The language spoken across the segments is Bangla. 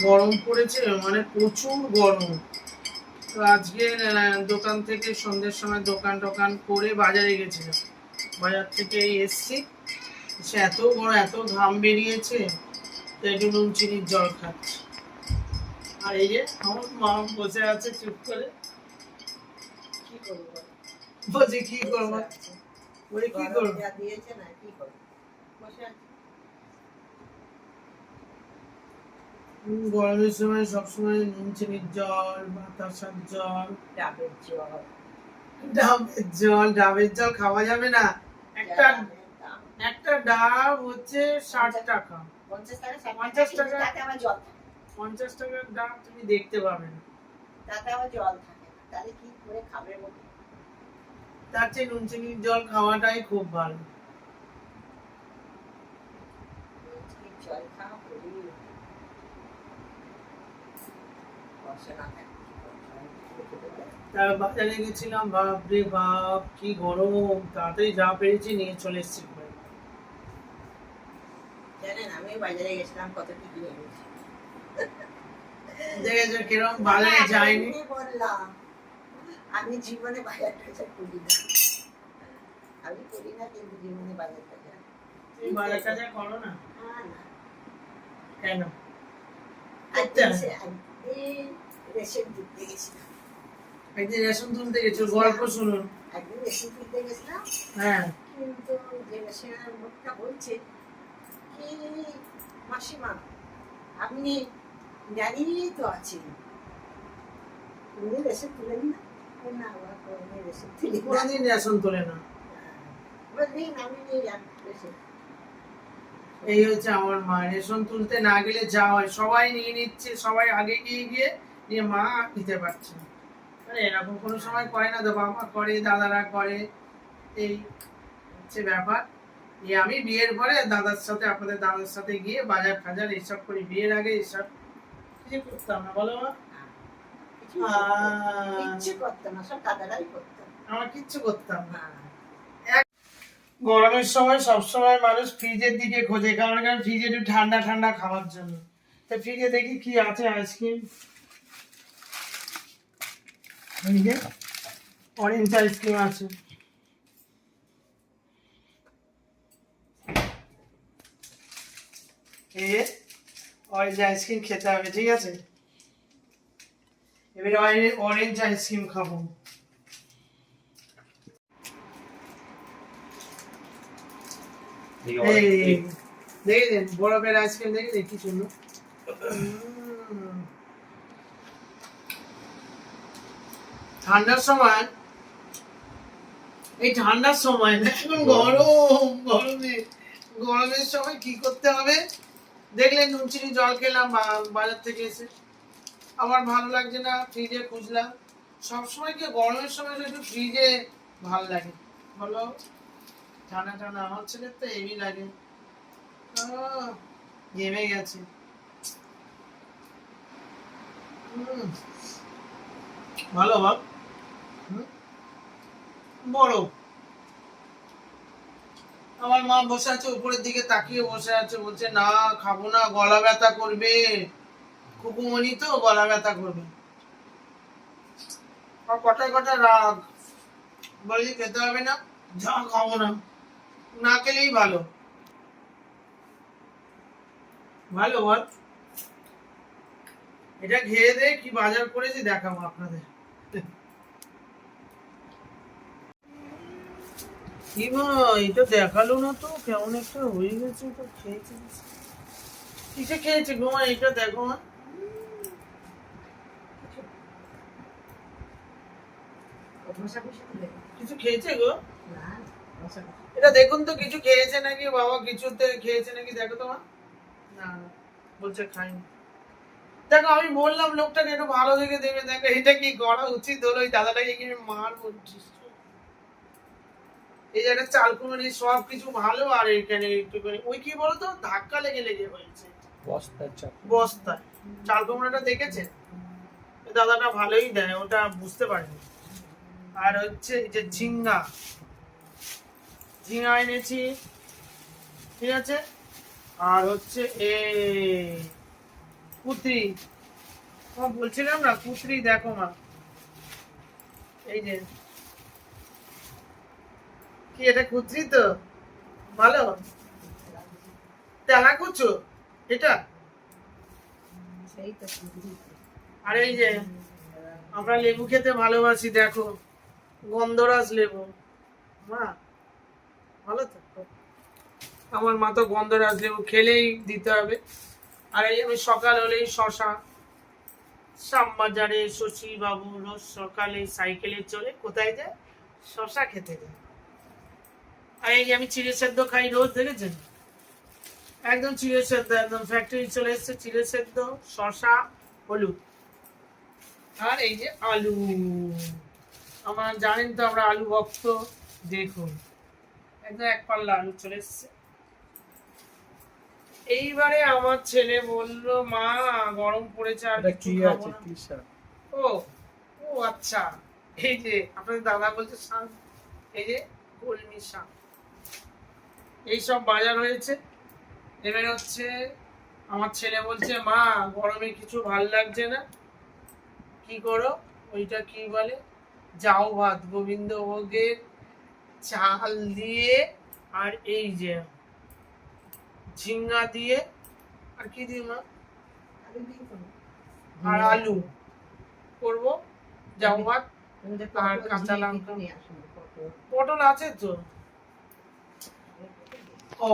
গরম পড়েছে, মানে প্রচুর গরম। তো আজকে দোকান থেকে সন্ধ্যের সময় দোকান করে বাজারে গেছিলাম, বাজার থেকে এসছি, সে এত গরম, এত ঘাম বেরিয়েছে, তো একটু নুন চিনির জল খাচ্ছি। আর এই যে আমার মা বসে আছে চুপ করে, কি করবো, বলছে কি করবো, বলে কি করবো, গরমের সময় সবসময় নুন চিনির জল, বাতাসার জল, ডাবের জল খাওয়া যাবে না। একটা ডাব হচ্ছে 60 টাকা, 50 টাকার ডাব তুমি দেখতে পাবে না, তাতে আবার জল থাকে না, তাহলে কি করে খাবে? তার চেয়ে নুন চিনির জল খাওয়াটাই খুব ভালো। বাজারে গেছিলাম, বাপরে বাপ কি গরম, তাড়াতাড়ি যা পেরেছি নিয়ে চলে এসেছি। জানেন আমি বাজারে গেছিলাম, কত কি কিনে এনেছি, দেখেছো কিরকম বাজারে যাইনি বললাম। আমি জীবনে বাজার টাজার করি না, আমি করি না, কিন্তু জীবনে বাজার টাজার। তুমি বাজার টাজার করো না? কেন? রেশন তুলতে গেছিলাম, একদিন রেশন তুলতে গেছো, গল্প শুনুন। একদিন রেশন তুলতে গেছিলাম, হ্যাঁ, কিন্তু যে রেশনের লোকটা বলছে কি, মাসিমা আপনি জানিয়ে তো আছেন, উনি রেশন তুলেন না? না, ওরা কোনোদিন রেশন তুলে, কোনোদিন রেশন তোলে না। এই হচ্ছে আমার মা, রেশন তুলতে না গেলে যা হয়, সবাই নিয়ে নিচ্ছে, সবাই আগে গিয়ে নিয়ে মা নিতে পারছে না। মানে এরকম কোনো সময় করে না, তো বাবা করে, দাদারা করে, এই হচ্ছে ব্যাপার। আমি বিয়ের পরে দাদার সাথে, আপনাদের দাদার সাথে গিয়ে বাজার টাজার এইসব করি, বিয়ের আগে এইসব কিছু করতাম না, বলো মা? কিচ্ছু করতাম না, সব দাদারাই করতাম, আমার কিচ্ছু করতাম না। গরমের সময় সবসময় মানুষ ফ্রিজের দিকে খোঁজে, কারণ ফ্রিজে একটু ঠান্ডা ঠান্ডা খাওয়ার জন্য। তো ফ্রিজে দেখি কি আছে, আইসক্রিম, অরেঞ্জ আইসক্রিম আছে, অরেঞ্জ আইসক্রিম খেতে হবে, ঠিক আছে? এবারে অরেঞ্জ আইসক্রিম খাবো। দেখেছেন বরফের আইসক্রিম, দেখেছেন কি সুন্দর। ঠান্ডার সময়, এই ঠান্ডার সময় না, এখন গরমের সময় কি করতে হবে দেখলেন, নুন চিনি জল খেলাম বাজার থেকে এসে, আমার ভালো লাগছে না, ফ্রিজে খুঁজলাম। সবসময় কি গরমের সময় একটু ফ্রিজে ভালো লাগে, বলো? ঠান্ডা ঠান্ডা, আমার ছেলের তো এমনি লাগে, ঘেমে গেছে। ভালো ভাব বড়, আমার মা বসে আছে উপরের দিকে তাকিয়ে বসে আছে, বলছে না খাবো না, গলা ব্যথা করবে, কুকুমনি তো গলা ব্যথা করবে। আর কটায় রাগ, বলি খেতে হবে না, যা খাবো না, না খেলেই ভালো। ভালো বল, এটা খেয়ে দে কি বাজার করেছি দেখাবো আপনাদের। কি মা, এটা দেখালো না তো, কেমন একটা হয়ে গেছে, তো খেয়েছে, কিসে খেয়েছে গো মা, এটা দেখো মা, কিছু খেয়েছে গো, এটা দেখুন তো, কিছু খেয়েছে নাকি বাবা, কিছুতে খেয়েছে নাকি দেখো তো মা। না বলছে খাইনি। দেখো আমি বললাম লোকটাকে একটু ভালো দেখে দেবে, দেখো এটা কি করা উচিত হলো, ওই দাদাটাকে কি মার বলছিস, এই জায়গায় চাল কুমড়ি সব কিছু ভালো, আর এখানে একটুখানি ওই কি বলতো ধাক্কা লেগে হয়েছে বস্তায়। চাল কুমড়াটা দেখেছেন, দাদাটা ভালোই দেয়, ওটা বুঝতে পারিনি। আর হচ্ছে যে ঝিঙ্গা এনেছি, ঠিক আছে। আর হচ্ছে পুত্রি, বলছিলাম না পুত্রি, দেখো মা, এই যে, কি এটা কুত্রি তো? ভালো তেলা কুচো এটা। আর এই যে আমরা লেবু খেতে ভালোবাসি, দেখো গন্ধরাজ লেবু। মা ভালো তো, আমার মা তো গন্ধরাজ লেবু খেলেই দিতে হবে। আর এই আমি সকাল হলেই শশা, শ্যামবাজারে শশী বাবু রোজ সকালে সাইকেলে চলে কোথায় যায়? শশা খেতে যায়। আর এই যে আমি চিড়ে সেদ্ধ খাই রোজ, দেখেছেন? একদম চিড়ে সেদ্ধ, একদম ফ্যাক্টরি চলে এসছে চিড়ে সেদ্ধ, শশা, হলুদ, আর এই যে আলু। আমার জানেন তো আমরা আলু ভক্ত। দেখুন একদম এক পাল্লা আলু চলে এসছে। এইবারে আমার ছেলে বলল, মা গরম পড়েছে আর কিছু খাবো না। ও ও আচ্ছা, এই যে আপনাদের দাদা বলছে শাক, এই যে কলমি শাক, এইসব বাজার হয়েছে। এবার হচ্ছে আমার ছেলে বলছে, মা গরমে কিছু ভাল লাগছে না, কি করো? ওইটা কি বলে, জাউ ভাত, গোবিন্দভোগের চাল দিয়ে, আর এই যে ঝিঙ্গা দিয়ে, আর কি দিই মা, আর আলু করবো, জাউ ভাত আর কাঁচা লঙ্কা। পটল আছে তো। ও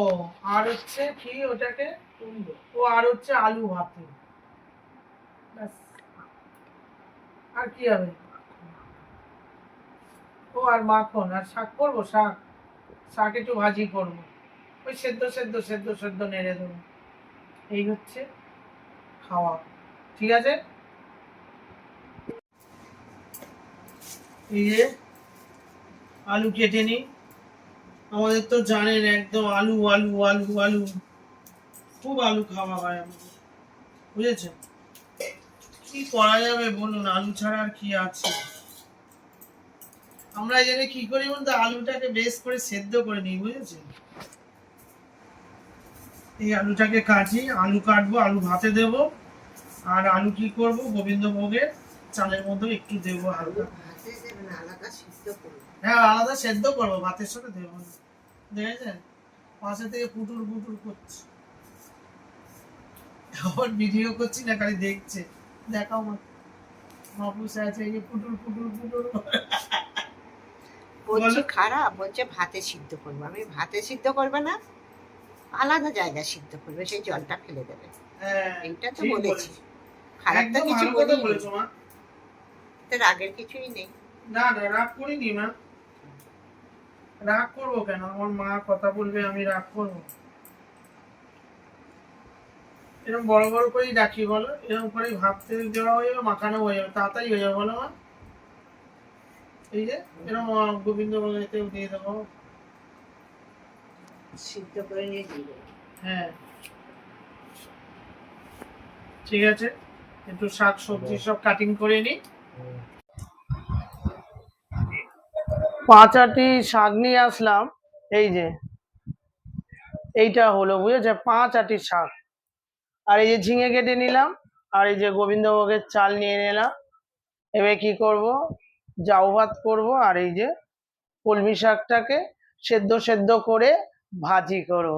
আর হচ্ছে কি ওটাকে, ও আর হচ্ছে আলু ভাতে, আর কি হবে? ও আর মাখন, আর শাক করবো, শাক, শাক একটু ভাজি করবো, ওই সেদ্ধ সেদ্ধ সেদ্ধ সেদ্ধ নেড়ে দেবো। এই হচ্ছে খাওয়া, ঠিক আছে? এই যে আলু কেটে নিই, আমাদের তো জানেন একদম আলু আলু আলু আলু, খুব আলু খাওয়া হয় আমাদের, বুঝেছেন? কি করা যাবে বলুন, আলু ছাড়া আর কি আছে? আমরা এখানে কি করি বলতে, আলুটাকে বেশ করে সেদ্ধ করে নিই, বুঝেছেন? এই আলুটাকে কাটি, আলু কাটবো, আলু ভাতে দেব, আর আলু কি করব, গোবিন্দভোগের চালের মধ্যে একটু দেবো হালকা। হ্যাঁ আলাদা সেদ্ধ করবো, ভাতের সাথে দেবো না। দেখেছেন পাশে থেকে পুটুর পুটুর করছে, আবার ভিডিও করছি না, খালি দেখছে। দেখাও মা, মাপুসে আছে এই যে পুটুর পুটুর পুটুর। বলছে খারাপ, বলছে ভাতে সিদ্ধ করবো। আমি ভাতে সিদ্ধ করবে না, আলাদা জায়গায় সিদ্ধ করবে, সেই জলটা ফেলে দেবে। এইটা তো বলেছি, খারাপ তো কিছু বলিনি, তো রাগের কিছুই নেই। না না রাগ করিনি মা, রাগ করবো কেন? আমার মা কথা বলবে আমি রাগ করবো? এরকম বড় বড় করেই ডাকি বলো, এরকম করে ভাবতে দেওয়া হয়ে যাবে, মাখানো হয়ে যাবে, তাড়াতাড়ি হয়ে যাবে বলো মা। এই যে এরকম গোবিন্দভোগেতেও দিয়ে দেবো, সিদ্ধ করে নিয়ে দিয়ে দেবো। হ্যাঁ ঠিক আছে, একটু শাক সবজি সব কাটিং করে নিই। 5 আটি শাক নিয়ে আসলাম, এই যে এইটা হলো, বুঝেছে? 5 আটি শাক, আর এই যে ঝিঙে কেটে নিলাম, আর এই যে গোবিন্দভোগের চাল নিয়ে নিলাম। এবার কি করব, জাউ ভাত করবো, আর এই যে কলমি শাকটাকে সেদ্ধ সেদ্ধ করে ভাজি করব।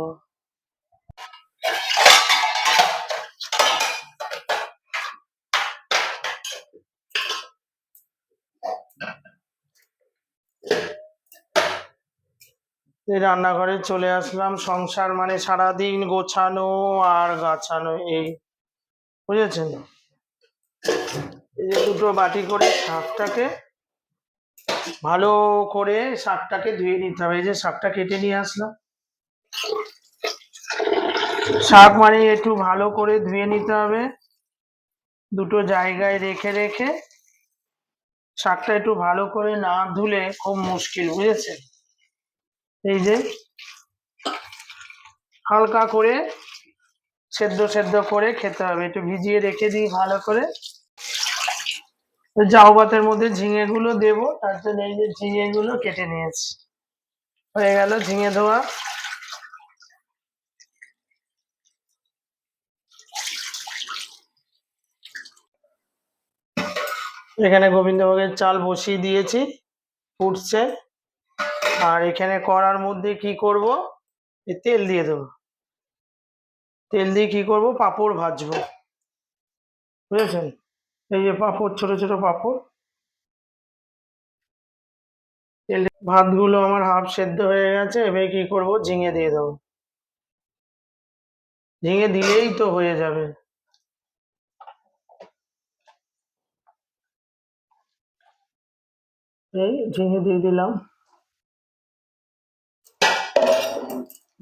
এই রান্নাঘরে চলে আসলাম, সংসার মানে সারাদিন গোছানো আর গাছানো, এই বুঝেছেন? এই যে দুটো বাটি করে শাকটাকে ভালো করে শাকটাকে ধুয়ে নিতে হবে। এই যে শাকটা কেটে নিয়ে আসলাম, শাক মানে একটু ভালো করে ধুয়ে নিতে হবে, দুটো জায়গায় রেখে রেখে। শাকটা একটু ভালো করে না ধুলে খুব মুশকিল, বুঝেছেন? এই যে হালকা করে সেদ্ধ সেদ্ধ করে খেতে হবে, একটু ভিজিয়ে রেখে দিই ভালো করে। জাউ ভাতের মধ্যে ঝিঙে গুলো দেবো, তার জন্য এই যে ঝিঙে গুলো কেটে নিয়েছি। হয়ে গেল ঝিঙে ধোয়া। এখানে গোবিন্দভোগের চাল বসিয়ে দিয়েছি, ফুটছে। আর এখানে কড়ার মধ্যে কি করব, তেল দিয়ে দেবো। তেল দিয়ে কি করব, পাঁপড় ভাজবো, বুঝেছেন? এই যে পাঁপড়, ছোট ছোট পাঁপড়। তেল, ভাতগুলো আমার হাফ সেদ্ধ হয়ে গেছে, এবারে কি করব, ঝিঙে দিয়ে দেবো। ঝিঙে দিলেই তো হয়ে যাবে। এই ঝিঙে দিয়ে দিলাম,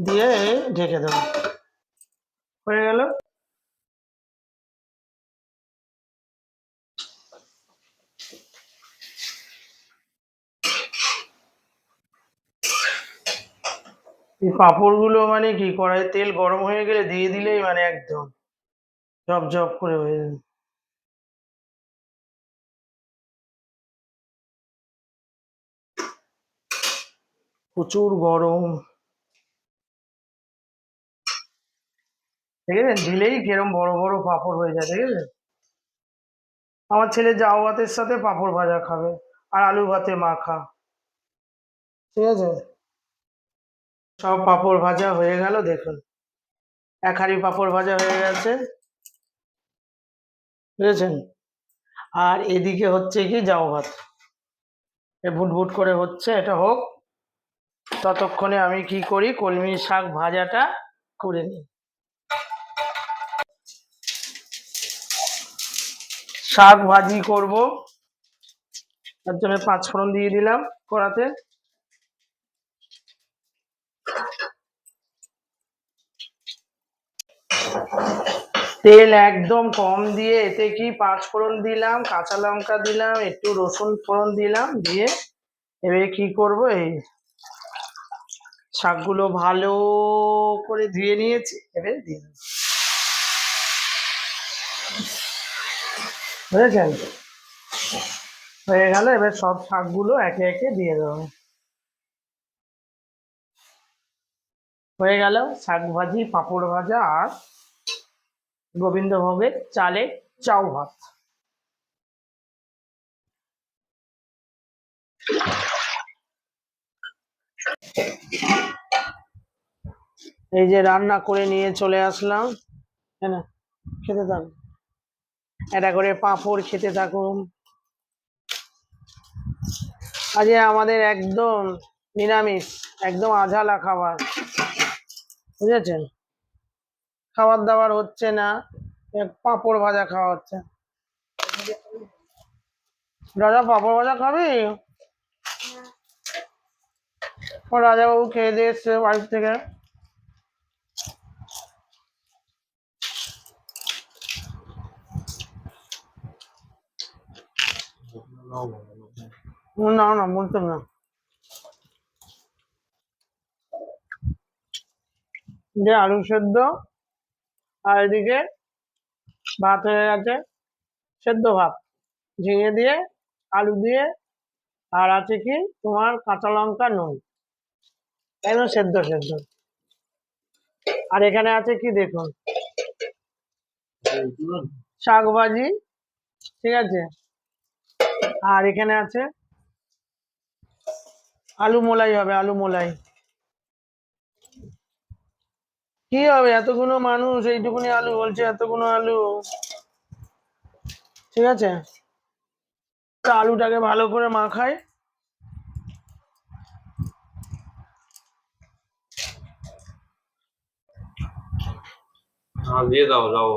দিয়ে ঢেকে দেবো, হয়ে গেল। এই পাঁপড়গুলো মানে কি, কড়াই তেল গরম হয়ে গেলে দিয়ে দিলেই মানে একদম জব জব করে হয়ে যাবে। প্রচুর গরম, দেখেছেন? দিলেই কিরম বড় বড় পাঁপড় হয়ে যায়, দেখেছেন? আমার ছেলে জাউ ভাতের সাথে পাঁপড় ভাজা খাবে, আর আলু ভাতে মাখা। ঠিক আছে, সব পাঁপড় ভাজা হয়ে গেল, দেখুন এক হাঁড়ি পাঁপড় ভাজা হয়ে গেছে, বুঝেছেন? আর এদিকে হচ্ছে কি জাউ ভাত, এ ভুট ভুট করে হচ্ছে, এটা হোক। ততক্ষণে আমি কি করি, কলমি শাক ভাজাটা করে নিই। শাক ভাজি করব, তার জন্য পাঁচফোড়ন দিয়ে দিলাম কড়াতে। তেল একদম কম দিয়ে, এতে কি পাঁচফোড়ন দিলাম, কাঁচা লঙ্কা দিলাম, একটু রসুন ফোড়ন দিলাম, দিয়ে এবারে কি করব, এই শাকগুলো ভালো করে ধুয়ে নিয়েছি, এবারে দিয়ে দেবো, বুঝেছেন? হয়ে গেল, এবার সব শাকগুলো একে একে দিয়ে দেবো। হয়ে গেল শাক ভাজি, পাঁপড় ভাজা, আর গোবিন্দভোগের চালের চাউ ভাত। এই যে রান্না করে নিয়ে চলে আসলাম, হ্যাঁ না, খেতে থাকুন, এটা করে পাঁপড় খেতে থাকুন। আজকে আমাদের একদম নিরামিষ, একদম আঝালা খাবার, বুঝেছেন? খাবার দাবার হচ্ছে না, পাঁপড় ভাজা খাওয়া হচ্ছে। রাজা পাঁপড় ভাজা খাবি? ও রাজাবাবু খেয়ে দিয়ে এসছে বাড়ির থেকে। না না, বলতাম না। যে আলু সেদ্ধ, আর এদিকে ভাত হয়ে গেছে, সেদ্ধ ভাত, ঝিঙে দিয়ে, আলু দিয়ে, আর আছে কি তোমার কাঁচা লঙ্কা, নুন, একদম সেদ্ধ সেদ্ধ। আর এখানে আছে কি দেখুন, শাক ভাজি, ঠিক আছে? আর এখানে আছে আলু মোলাই, হবে আলু মোলাই। কি হবে, এতগুলো মানুষ, এইটুকুনি আলু বলছে, এতগুলো আলু, ঠিক আছে? তা আলুটাকে ভালো করে মাখাই। দিয়ে দাও দাও।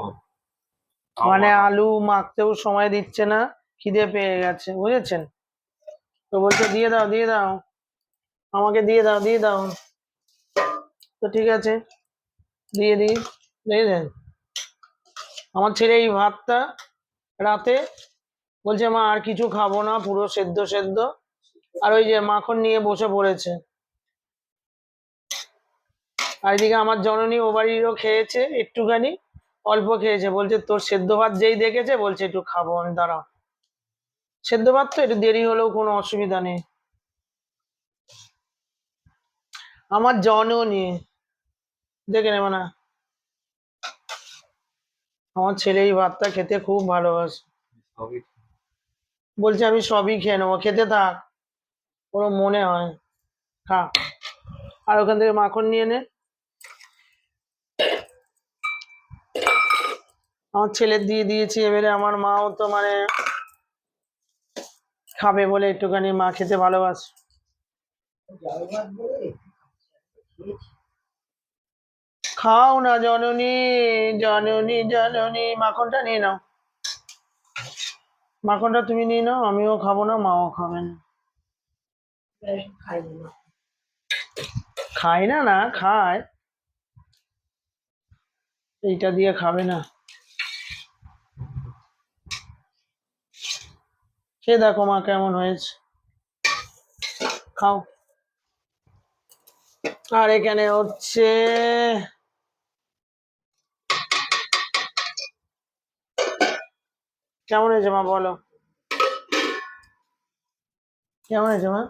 মানে আলু মাখতেও সময় দিচ্ছে না, খিদে পেয়ে গেছে, বুঝেছেন? তো বলছে দিয়ে দাও দিয়ে দাও, আমাকে দিয়ে দাও দিয়ে দাও। তো ঠিক আছে, দিয়ে দিই, বুঝেছেন? আমার ছেলে এই ভাতটা রাতে বলছে, মা আর কিছু খাবো না, পুরো সেদ্ধ সেদ্ধ। আর ওই যে মাখন নিয়ে বসে পড়েছে। আর এদিকে আমার জননী ও বাড়িরও খেয়েছে একটুখানি, অল্প খেয়েছে, বলছে তোর সেদ্ধ ভাত যেই দেখেছে বলছে একটু খাবো আমি, দাঁড়াও। সেদ্ধ ভাত তো একটু দেরি হলেও কোনো অসুবিধা নেই। আমার জননী, দেখে নেবে না, আমার ছেলে এই ভাতটা খেতে খুব ভালোবাসে। সবই বলছে আমি সবই খেয়ে নেবো, খেতে থাক, ওর মনে হয়। খা। আর ওখান থেকে মাখন নিয়ে নে। আমার ছেলের দিয়ে দিয়েছি, এবারে আমার মাও তো মানে খাবে বলে একটুখানি, মা খেতে ভালোবাসে। খাও না জননী, জননী জননী, মাখনটা নিয়ে নাও, মাখনটা তুমি নিয়ে নাও, আমিও খাবো না, মাও খাবে না। খায় না, না খায়, এইটা দিয়ে খাবে না। খেয়ে দেখো মা কেমন হয়েছে, খাও। আর এখানে হচ্ছে কেমন হয়েছে মা বলো, কেমন হয়েছে মা?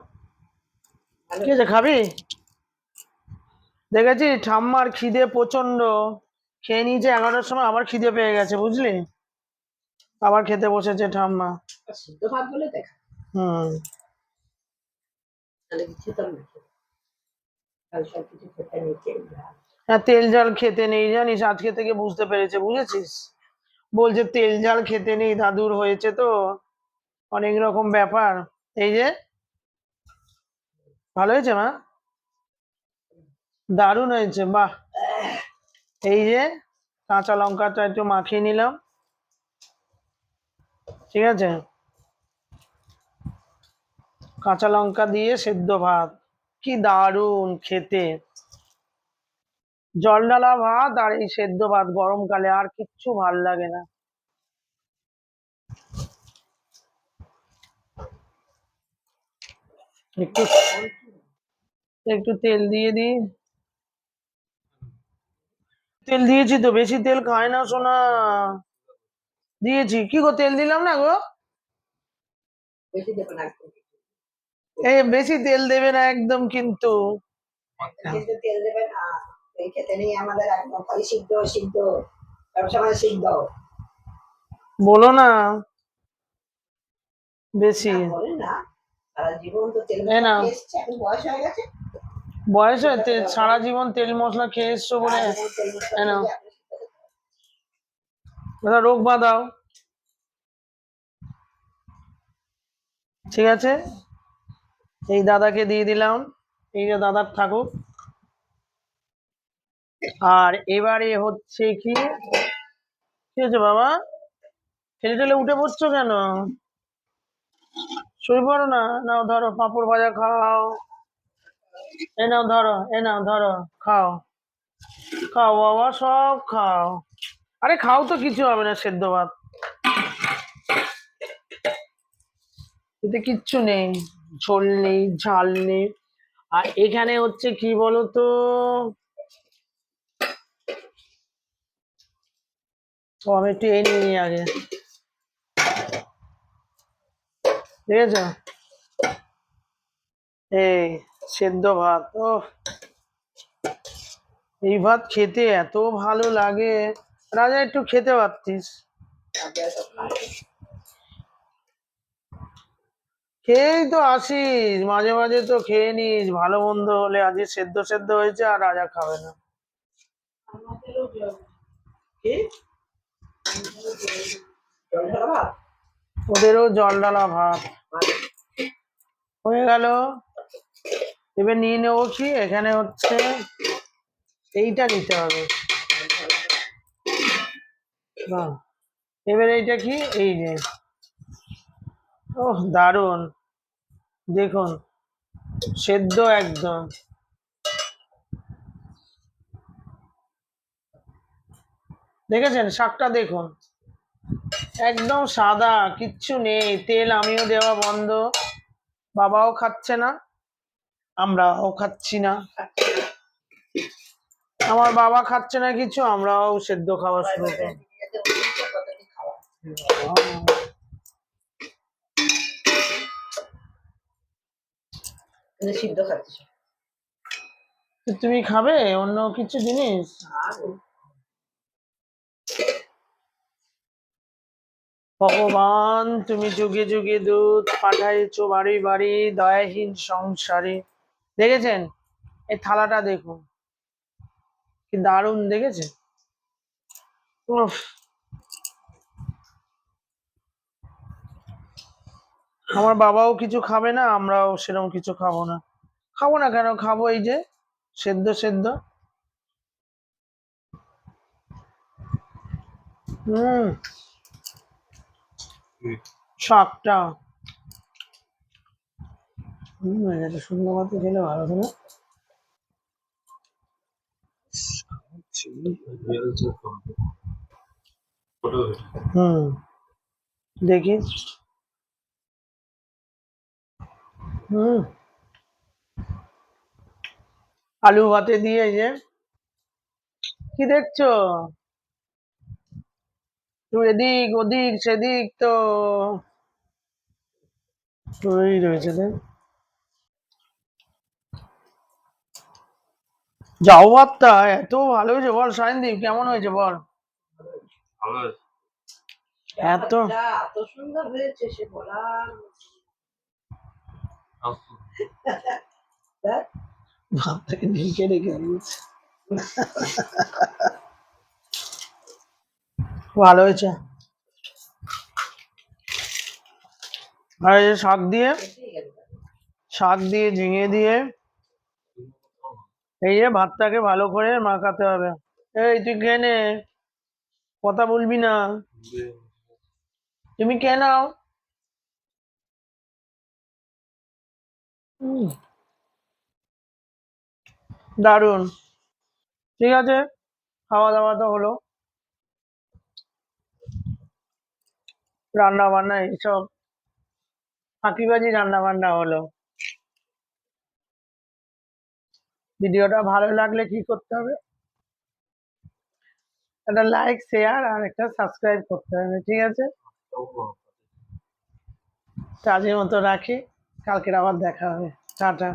কি হয়েছে, খাবি? দেখেছি ঠাম্মার খিদে প্রচন্ড, খেয়ে নিয়েছে 11টার সময়, আবার খিদে পেয়ে গেছে বুঝলি, আবার খেতে বসেছে ঠাম্মা। সিদ্ধ ভাত বলে দেখা হুম। তাহলে কিছু তো না, তাহলে সব কিছু খেতে নিচ্ছে। হ্যাঁ, তেল ঝাল খেতে নেই জানিস, আজকে থেকে বুঝতে পেরেছে, বুঝেছিস? বলছে তেল ঝাল খেতে নেই, দাদুর হয়েছে তো অনেক রকম ব্যাপার। এই যে ভালো হয়েছে মা, দারুণ হয়েছে, বাহ। এই যে কাঁচা লঙ্কাটা একটু মাখিয়ে নিলাম, ঠিক আছে, কাঁচা লঙ্কা দিয়ে সেদ্ধ ভাত, কি দারুণ খেতে। জল ঢালা ভাত আর এই সেদ্ধ ভাত গরমকালে আর কিচ্ছু ভাল লাগে না। একটু একটু তেল দিয়ে দিই, তেল দিয়েছি তো, বেশি তেল খায় না সোনা, দিয়েছি কি গো, তেল দিলাম না গো, বেশি দেবো না, এই বেশি তেল দেবে না একদম কিন্তু। কিন্তু তেল দেবে না, এই খেতে নেই আমাদের, একদম খালি সিদ্ধ সিদ্ধ, সবসময় সিদ্ধ। বলো না বেশি, না বলে না, সারা জীবন তো তেল এ মশলা না, খেয়ে এসছে, এখন বয়স হয়ে গেছে, বয়স হয় সারা জীবন তেল মশলা খেয়ে এসছো বলে, সারা জীবন তেল মশলা এ নাও, খেয়ে এখন সিদ্ধ খেতে হবে। ওটা রোগ বাঁধাও, ঠিক আছে। এই দাদাকে দিয়ে দিলাম, এই যে দাদার থাকুক। আর এবারে হচ্ছে কি, কি হয়েছে বাবা, ঠেলে ঠেলে উঠে পড়ছো কেন, শুয়ে পড়ো না, নাও ধরো পাঁপড় ভাজা খাও, এ নাও ধরো, এ নাও ধরো, খাও, খাও বাবা সব খাও, আরে খাও তো, কিছু হবে না, সেদ্ধ ভাত, এতে কিচ্ছু নেই, ঝোল নেই, ঝাল নেই। আর এখানে হচ্ছে কি বলতো, ও আমি একটু এই নিয়ে নিই আগে, ঠিক আছে, এই সেদ্ধ ভাত, ও এই ভাত খেতে এত ভালো লাগে, রাজা একটু খেতে পারতিস, তারপরে সব খায়। খেয়েই তো আসিস মাঝে মাঝে, তো খেয়ে নিস, ভালো মন্দ হলে, আজকে সেদ্ধ সেদ্ধ হয়েছে আর রাজা খাবে না। কি? জল ঢালা ভাত? ওদেরও জল ঢালা ভাত হয়ে গেল। এবার নিয়ে নেবো কি, এখানে হচ্ছে এইটা নিতে হবে, বাহ। এবার এইটা কি, এই যে, ওহ দারুণ, দেখুন সেদ্ধ একদম, দেখেছেন শাকটা দেখুন, একদম সাদা, কিচ্ছু নেই, তেল আমিও দেওয়া বন্ধ, বাবাও খাচ্ছে না, আমরাও খাচ্ছি না, আমার বাবা খাচ্ছে না কিছু, আমরাও সেদ্ধ খাওয়া শুরু করি। সিদ্ধ খাচ্ছি। তো তুমি খাবে অন্য কিছু জিনিস? ভগবান তুমি যুগে যুগে দুধ পাঠাইছো বাড়ি বাড়ি দয়াহীন সংসারে। দেখেছেন এই থালাটা দেখুন কি দারুণ, দেখেছেন? উফ, আমার বাবাও কিছু খাবে না, আমরাও সেরকম কিছু খাবো না। খাবো না কেন, খাবো, এই যে সেদ্ধ সেদ্ধ। হুম, শাকটা এটা শুকনো ভাতে খেলে ভালো হতো না? হুম, দেখি। হুম, আলু ভাতে দিয়ে এই যে, কি দেখছো? তুই এদিক ওদিক সেদিক তো ওই রয়েছে দেখ। যাও ভাতটা এত ভালো হয়েছে বল সায়নদীপ, কেমন হয়েছে বল? এত এত সুন্দর হয়েছে সে বলার ভাতটাকে ঢেকে রেখে দিয়েছে। ভালো হয়েছে। আর এই যে শাক দিয়ে ঝিঙে দিয়ে এই যে ভাতটাকে ভালো করে মাখাতে হবে। এই তুই খেয়ে নে, কথা বলবি না, তুমি খেয়ে নাও। হুম, দারুণ। ঠিক আছে, খাওয়া দাওয়া তো হলো, রান্না বান্না এইসব ফাঁকিবাজি রান্না বান্না হলো। ভিডিওটা ভালো লাগলে কি করতে হবে? একটা লাইক শেয়ার আর একটা সাবস্ক্রাইব করতে হবে, ঠিক আছে? তো আজকের মতো রাখি, কালকের আবার দেখা হবে। টাটা।